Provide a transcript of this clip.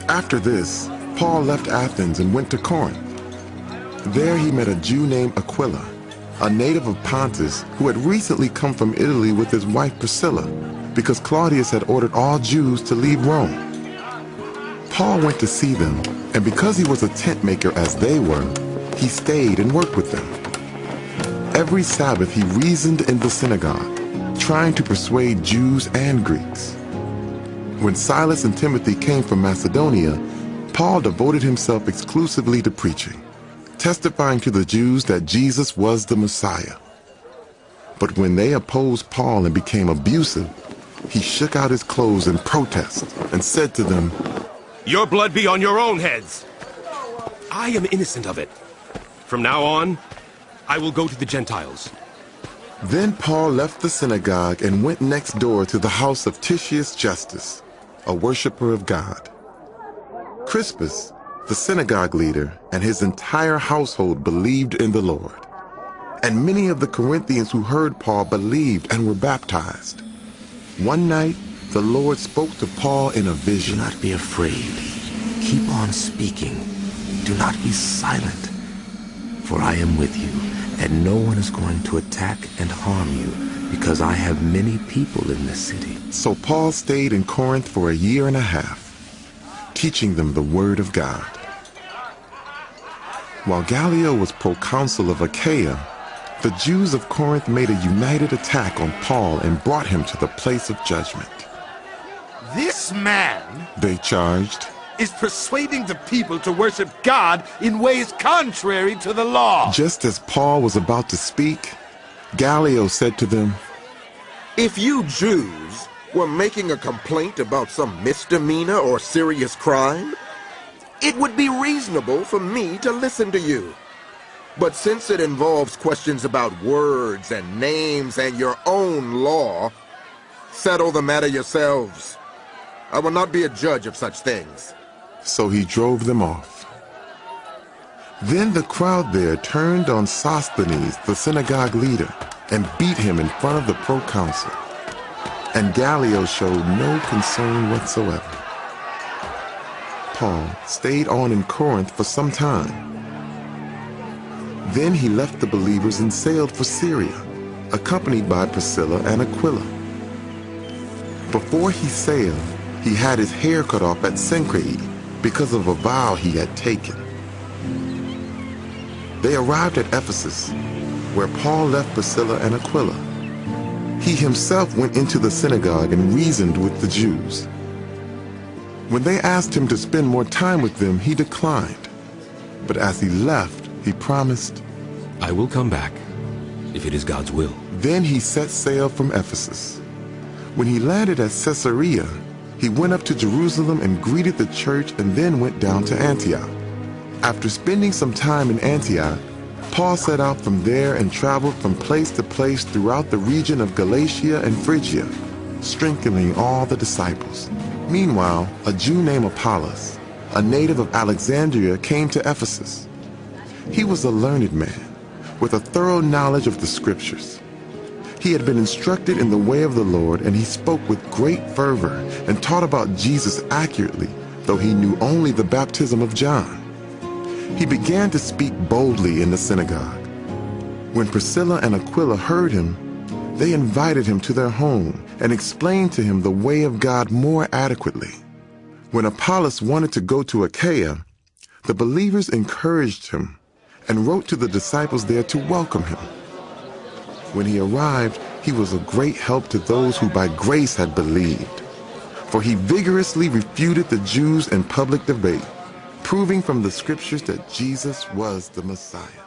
After this, Paul left Athens and went to Corinth. There he met a Jew named Aquila, a native of Pontus who had recently come from Italy with his wife Priscilla, because Claudius had ordered all Jews to leave Rome. Paul went to see them, and because he was a tent maker as they were, he stayed and worked with them. Every Sabbath he reasoned in the synagogue, trying to persuade Jews and Greeks. When Silas and Timothy came from Macedonia, Paul devoted himself exclusively to preaching, testifying to the Jews that Jesus was the Messiah. But when they opposed Paul and became abusive, he shook out his clothes in protest and said to them, "Your blood be on your own heads. I am innocent of it. From now on, I will go to the Gentiles." Then Paul left the synagogue and went next door to the house of Titius Justus, a worshiper of God. Crispus, the synagogue leader, and his entire household believed in the Lord. And many of the Corinthians who heard Paul believed and were baptized. One night, the Lord spoke to Paul in a vision. "Do not be afraid. Keep on speaking. Do not be silent. For I am with you, and no one is going to attack and harm you, because I have many people in this city." So Paul stayed in Corinth for a year and a half, teaching them the word of God. While Gallio was proconsul of Achaia, the Jews of Corinth made a united attack on Paul and brought him to the place of judgment. "This man," they charged, "is persuading the people to worship God in ways contrary to the law." Just as Paul was about to speak, Gallio said to them, "If you Jews were making a complaint about some misdemeanor or serious crime, it would be reasonable for me to listen to you. But since it involves questions about words and names and your own law, settle the matter yourselves. I will not be a judge of such things." So he drove them off. Then the crowd there turned on Sosthenes, the synagogue leader, and beat him in front of the proconsul. And Gallio showed no concern whatsoever. Paul stayed on in Corinth for some time. Then he left the believers and sailed for Syria, accompanied by Priscilla and Aquila. Before he sailed, he had his hair cut off at Cenchreae because of a vow he had taken. They arrived at Ephesus, where Paul left Priscilla and Aquila. He himself went into the synagogue and reasoned with the Jews. When they asked him to spend more time with them, he declined. But as he left, he promised, "I will come back, if it is God's will." Then he set sail from Ephesus. When he landed at Caesarea, he went up to Jerusalem and greeted the church and then went down to Antioch. After spending some time in Antioch, Paul set out from there and traveled from place to place throughout the region of Galatia and Phrygia, strengthening all the disciples. Meanwhile, a Jew named Apollos, a native of Alexandria, came to Ephesus. He was a learned man, with a thorough knowledge of the scriptures. He had been instructed in the way of the Lord, and he spoke with great fervor and taught about Jesus accurately, though he knew only the baptism of John. He began to speak boldly in the synagogue. When Priscilla and Aquila heard him, they invited him to their home and explained to him the way of God more adequately. When Apollos wanted to go to Achaia, the believers encouraged him and wrote to the disciples there to welcome him. When he arrived, he was a great help to those who by grace had believed, for he vigorously refuted the Jews in public debate, proving from the scriptures that Jesus was the Messiah.